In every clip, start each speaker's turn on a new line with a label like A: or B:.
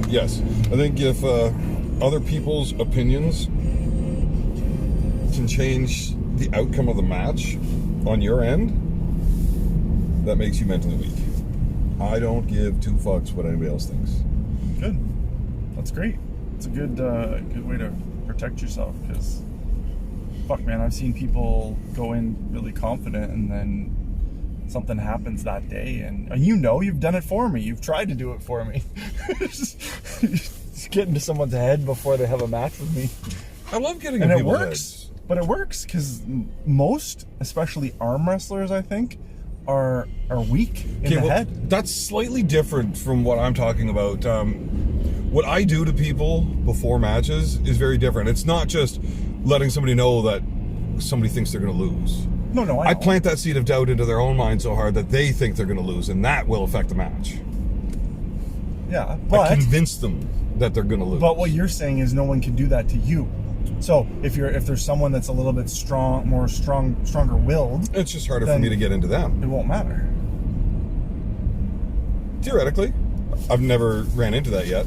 A: yes. I think if other people's opinions can change the outcome of the match on your end, that makes you mentally weak. I don't give two fucks what anybody else thinks.
B: Good. That's great. It's a good way to protect yourself, because fuck, man, I've seen people go in really confident and then something happens that day, and you've done it for me. You've tried to do it for me. Just get into someone's head before they have a match with me.
A: I love getting
B: and
A: in
B: it
A: people's
B: works.
A: heads.
B: But it works because most, especially arm wrestlers, I think, are weak in the head.
A: That's slightly different from what I'm talking about. What I do to people before matches is very different. It's not just letting somebody know that somebody thinks they're going to lose.
B: No,
A: I plant that seed of doubt into their own mind so hard that they think they're going to lose, and that will affect the match.
B: Yeah, but
A: I convince them that they're going to lose.
B: But what you're saying is no one can do that to you. So if there's someone that's a little bit stronger willed,
A: it's just harder for me to get into them.
B: It won't matter.
A: Theoretically, I've never ran into that yet.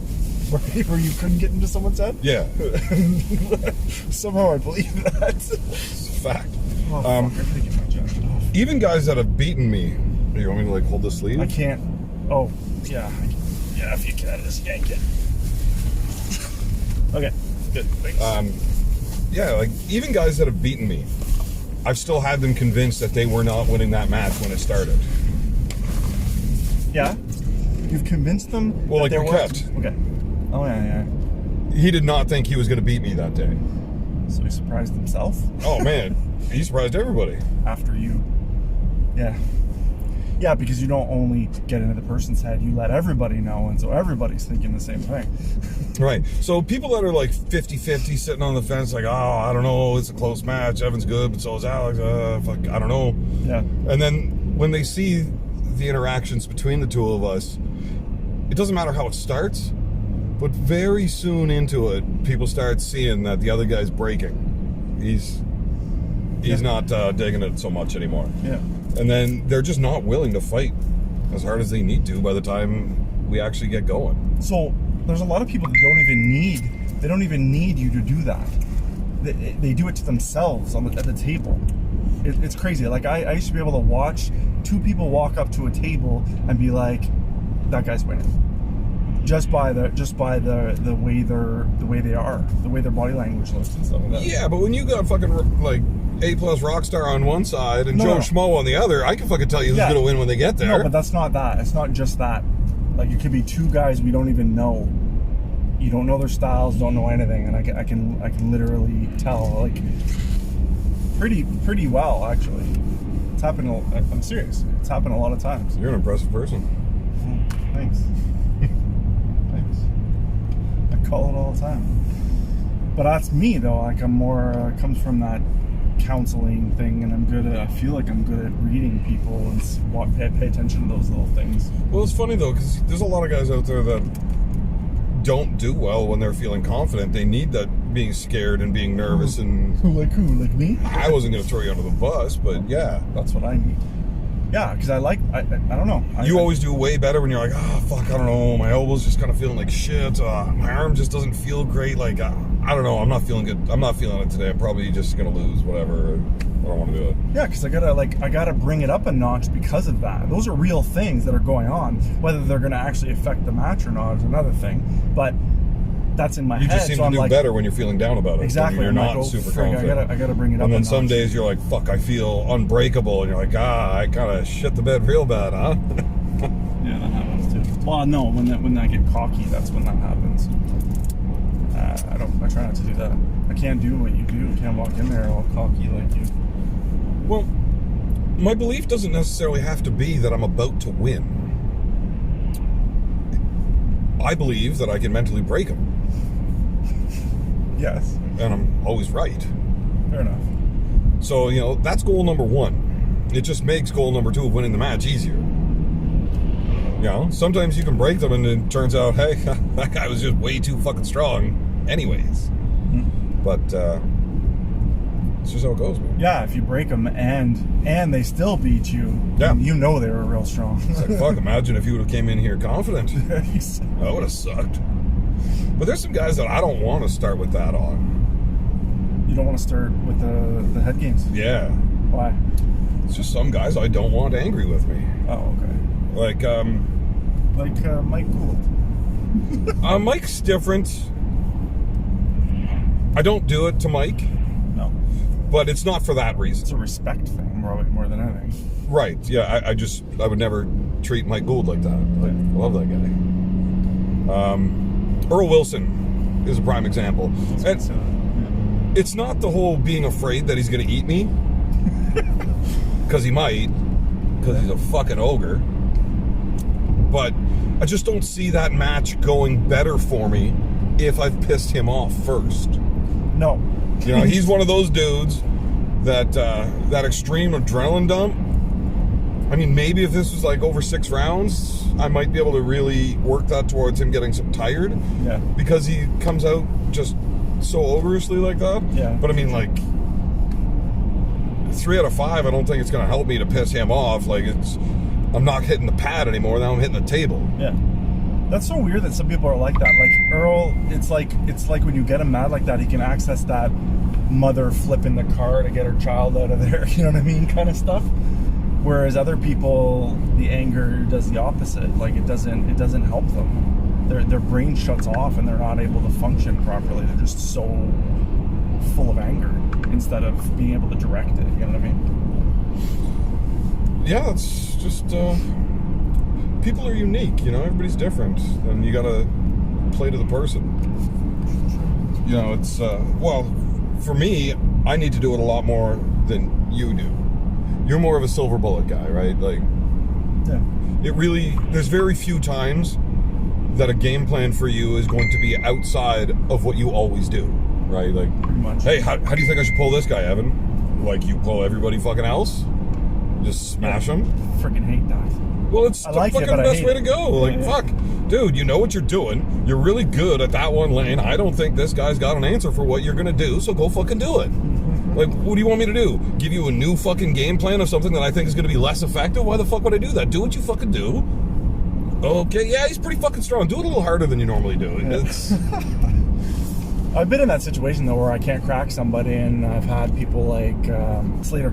B: Where you couldn't get into someone's head?
A: Yeah.
B: Somehow I believe that.
A: It's a fact.
B: Oh, fuck, I gotta get my jacket off.
A: Even guys that have beaten me. You want me to like hold the sleeve?
B: I can't. Oh, yeah. Yeah, if you can, just yank it. Okay, good. Thanks.
A: Yeah, like even guys that have beaten me, I've still had them convinced that they were not winning that match when it started.
B: Yeah? You've convinced them?
A: Well, like
B: they
A: kept.
B: Okay. Oh, yeah.
A: He did not think he was going to beat me that day.
B: So he surprised himself?
A: Oh, man. He surprised everybody.
B: After you. Yeah. Yeah, because you don't only get into the person's head, you let everybody know, and so everybody's thinking the same thing.
A: Right. So people that are like 50-50 sitting on the fence like, oh, I don't know, it's a close match, Evan's good, but so is Alex, fuck, I don't know.
B: Yeah.
A: And then when they see the interactions between the two of us, it doesn't matter how it starts, but very soon into it, people start seeing that the other guy's breaking. He's not digging it so much anymore.
B: Yeah.
A: And then they're just not willing to fight as hard as they need to by the time we actually get going.
B: So there's a lot of people that don't even need you to do that. They do it to themselves at the table. It's crazy. Like I used to be able to watch two people walk up to a table and be like, that guy's winning. Just by the way they are, the way their body language looks and stuff like that.
A: Yeah, but when you got fucking like A+ rock star on one side and Joe Schmo on the other, I can fucking tell you who's gonna win when they get there.
B: No, but that's not that. It's not just that. Like it could be two guys we don't even know. You don't know their styles, don't know anything, and I can literally tell like pretty well actually. It's happened. I'm serious. It's happened a lot of times.
A: You're an impressive person.
B: Thanks. Thanks. I call it all the time. But that's me though. Like I'm more comes from that counseling thing, and I feel like I'm good at reading people and pay attention to those little things.
A: Well, it's funny though, because there's a lot of guys out there that don't do well when they're feeling confident. They need that being scared and being nervous. And
B: who? Like me?
A: I wasn't going to throw you under the bus, but yeah,
B: that's what I need. Yeah, because I don't know.
A: You always do way better when you're like, oh, fuck, I don't know. My elbow's just kind of feeling like shit. My arm just doesn't feel great. Like, I don't know. I'm not feeling good. I'm not feeling it today. I'm probably just going to lose, whatever. I don't want to do it.
B: Yeah, because I gotta bring it up a notch because of that. Those are real things that are going on. Whether they're going to actually affect the match or not is another thing. But that's in my head.
A: You just seem to do better when you're feeling down about it.
B: Exactly.
A: You're not super confident.
B: I gotta bring it up.
A: And then some days you're like, fuck, I feel unbreakable. And you're like, I kind of shit the bed real bad, huh?
B: Yeah, that happens too. Well, no, when I get cocky, that's when that happens. I try not to do that. I can't do what you do. I can't walk in there all cocky like you.
A: Well, my belief doesn't necessarily have to be that I'm about to win. I believe that I can mentally break them.
B: Yes.
A: And I'm always right.
B: Fair enough.
A: So, that's goal number one. It just makes goal number two of winning the match easier. Sometimes you can break them and it turns out, hey, that guy was just way too fucking strong anyways. Mm-hmm. But, It's just how it goes, man.
B: Yeah, if you break them and they still beat you,
A: Yeah.
B: you know they were real strong.
A: It's like, fuck, imagine if you would have came in here confident. That would have sucked. But there's some guys that I don't want to start with that on.
B: You don't want to start with the head games?
A: Yeah.
B: Why?
A: It's just some guys I don't want angry with me.
B: Oh, okay.
A: Like
B: Mike Gould.
A: Mike's different. I don't do it to Mike,
B: No.
A: but it's not for that reason.
B: It's a respect thing more than anything.
A: Right, yeah, I would never treat Mike Gould like that. Like, I love that guy. Earl Wilson is a prime example. And it's not the whole being afraid that he's going to eat me, because he might, because he's a fucking ogre. But I just don't see that match going better for me if I've pissed him off first.
B: No.
A: You know, he's one of those dudes that that extreme adrenaline dump. I mean, maybe if this was like over 6 rounds, I might be able to really work that towards him getting some tired.
B: Yeah.
A: Because he comes out just so ogreously like that.
B: Yeah.
A: But I mean, like, 3 out of 5, I don't think it's going to help me to piss him off. Like, I'm not hitting the pad anymore. Now I'm hitting the table.
B: Yeah. That's so weird that some people are like that. Like Earl, it's like when you get him mad like that, he can access that mother flipping the car to get her child out of there. You know what I mean, kind of stuff. Whereas other people, the anger does the opposite. Like it doesn't help them. Their brain shuts off and they're not able to function properly. They're just so full of anger instead of being able to direct it. You know what I mean?
A: Yeah, it's just people are unique, you know, everybody's different, and you gotta play to the person. You know, it's well, for me, I need to do it a lot more than you do. You're more of a silver bullet guy, right? Like,
B: Yeah.
A: it really, there's very few times that a game plan for you is going to be outside of what you always do, right? Like,
B: Pretty much.
A: hey, how do you think I should pull this guy, Evan? Like you pull everybody fucking else? Just smash them?
B: Freaking hate that.
A: Well, it's
B: I
A: the
B: like it,
A: fucking
B: but I
A: best
B: hate
A: way to
B: it.
A: go. Like,
B: Yeah.
A: fuck. Dude, you know what you're doing. You're really good at that one lane. I don't think this guy's got an answer for what you're going to do, so go fucking do it. Like, what do you want me to do? Give you a new fucking game plan of something that I think is going to be less effective? Why the fuck would I do that? Do what you fucking do. Okay, yeah, he's pretty fucking strong. Do it a little harder than you normally do. It's...
B: I've been in that situation though where I can't crack somebody, and I've had people like Slater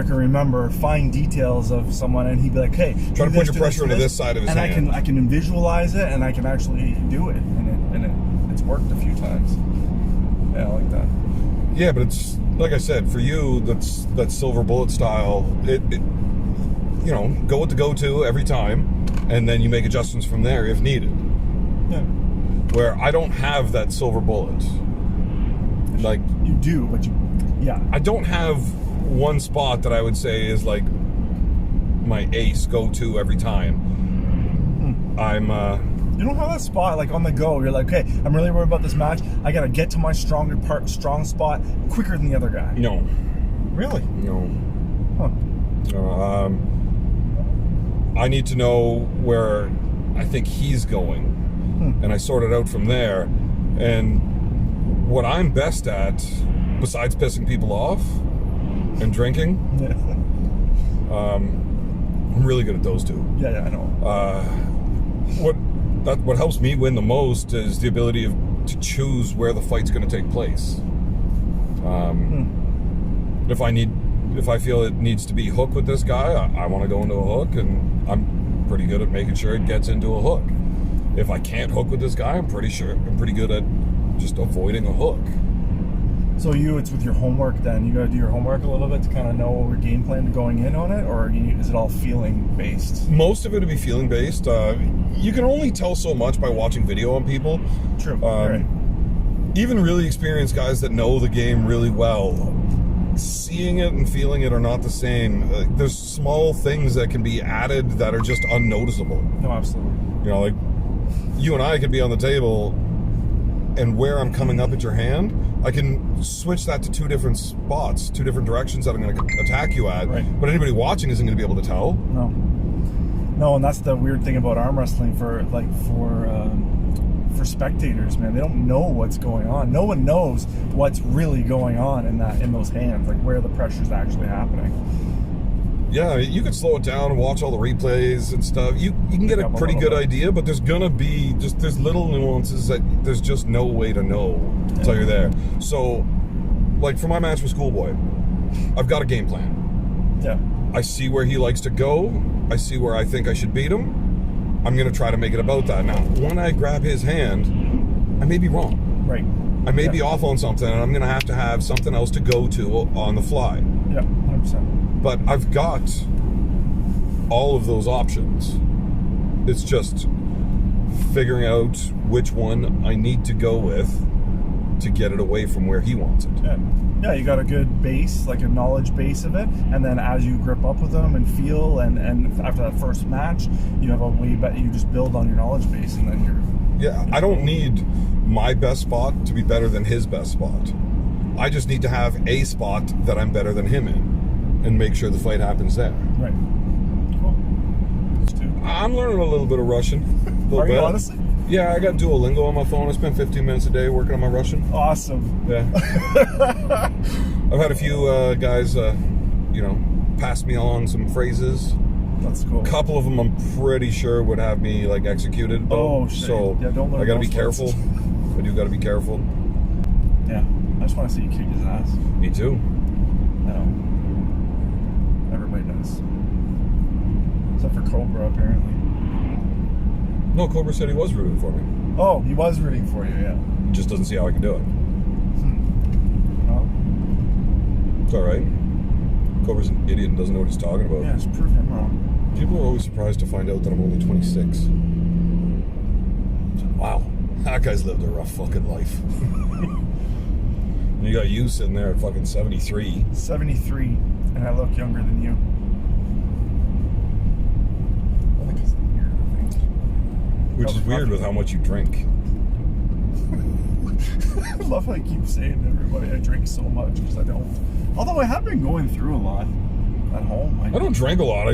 B: can remember fine details of someone, and he'd be like, "Hey,
A: Try to
B: do
A: put
B: this,
A: your
B: do
A: pressure
B: do
A: into
B: this,"
A: this side of his
B: and
A: hand.
B: I can visualize it, and I can actually do it, and it's worked a few times. Yeah, I like that.
A: Yeah, but it's, like I said, for you, that's that silver bullet style. It you know, go with the go-to every time, and then you make adjustments from there if needed.
B: Yeah,
A: Where I don't have that silver bullet. Like,
B: you do, but
A: I don't have one spot that I would say is like my ace go-to every time. I'm
B: You don't have that spot like on the go. You're like, okay, I'm really worried about this match. I gotta get to my strong spot quicker than the other guy.
A: no,
B: Really?
A: no.
B: Huh.
A: I need to know where I think he's going, and I sort it out from there. And what I'm best at, besides pissing people off and drinking,
B: Yeah.
A: I'm really good at those two.
B: Yeah, I know.
A: What helps me win the most is the ability to choose where the fight's going to take place. If I feel it needs to be hook with this guy, I want to go into a hook, and I'm pretty good at making sure it gets into a hook. If I can't hook with this guy, I'm pretty good at just avoiding a hook.
B: So it's with your homework then. You got to do your homework a little bit to kind of know your game plan going in on it, or is it all feeling based?
A: Most of it will be feeling based. You can only tell so much by watching video on people.
B: True. Right.
A: Even really experienced guys that know the game really well, seeing it and feeling it are not the same. There's small things that can be added that are just unnoticeable.
B: No, absolutely.
A: You know, like you and I could be on the table, and where I'm coming up at your hand, I can switch that to 2 different spots, 2 different directions that I'm going to attack you at.
B: Right.
A: But anybody watching isn't going to be able to tell.
B: No, and that's the weird thing about arm wrestling for for spectators, man. They don't know what's going on. No one knows what's really going on in those hands, like where the pressure's actually happening.
A: Yeah, you could slow it down and watch all the replays and stuff. You can get a pretty good idea, but there's gonna be there's little nuances that there's just no way to know until you're there. So, like for my match with Schoolboy, I've got a game plan.
B: Yeah.
A: I see where he likes to go. I see where I think I should beat him. I'm gonna try to make it about that. Now, when I grab his hand, I may be wrong.
B: Right.
A: I may be off on something, and I'm gonna have to have something else to go to on the fly.
B: Yeah, 100%.
A: But I've got all of those options. It's just figuring out which one I need to go with to get it away from where he wants it.
B: Yeah, you got a good base, like a knowledge base of it, and then as you grip up with them and feel, and after that first match, you have a way better. You just build on your knowledge base, and then you're.
A: Yeah, I don't need my best spot to be better than his best spot. I just need to have a spot that I'm better than him in, and make sure the fight happens there.
B: Right. Cool. Let's do.
A: I'm learning a little bit of Russian.
B: Are you honestly?
A: Yeah, I got Duolingo on my phone. I spend 15 minutes a day working on my Russian.
B: Awesome.
A: Yeah. I've had a few guys, pass me on some phrases.
B: That's cool.
A: A couple of them I'm pretty sure would have me like executed.
B: Oh, shit.
A: So
B: yeah, don't learn
A: I gotta be
B: those
A: careful.
B: words.
A: I do gotta be careful.
B: Yeah, I just want to see you kick his ass.
A: Me too.
B: I know. Everybody does. Except for Cobra, apparently.
A: No, Cobra said he was rooting for me.
B: Oh, he was rooting for you, yeah.
A: He just doesn't see how I can do it.
B: Well,
A: It's alright. Cobra's an idiot and doesn't know what he's talking about.
B: yeah, just prove him wrong.
A: People are always surprised to find out that I'm only 26. Wow. That guy's lived a rough fucking life. And you got you sitting there at fucking 73.
B: 73, and I look younger than you. I think it's the beard, I think.
A: Which is weird with how much you drink.
B: I love how I keep saying to everybody I drink so much, because I don't. Although I have been going through a lot at home.
A: I don't drink a lot.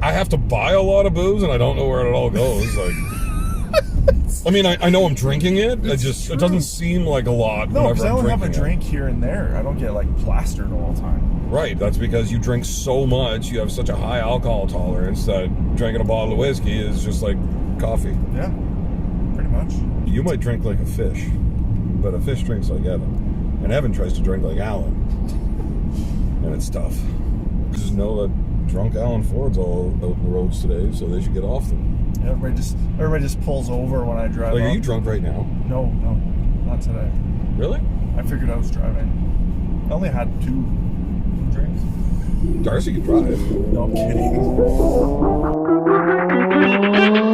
A: I have to buy a lot of booze, and I don't know where it all goes. Like, I mean, I know I'm drinking it. It doesn't seem like a lot.
B: No, because I only have a
A: drinking
B: drink here and there. I don't get like plastered all the time.
A: Right, that's because you drink so much. You have such a high alcohol tolerance that drinking a bottle of whiskey is just like coffee.
B: Yeah, pretty much.
A: You might drink like a fish, but a fish drinks like Evan, and Evan tries to drink like Alan, and it's tough. Just know that drunk Alan Ford's all out in the roads today, so they should get off them.
B: Yeah, everybody just pulls over when I drive.
A: Like,
B: up.
A: are you drunk right now?
B: No, not today.
A: Really?
B: I figured I was driving. I only had 2 drinks.
A: Darcy could drive.
B: No, I'm kidding.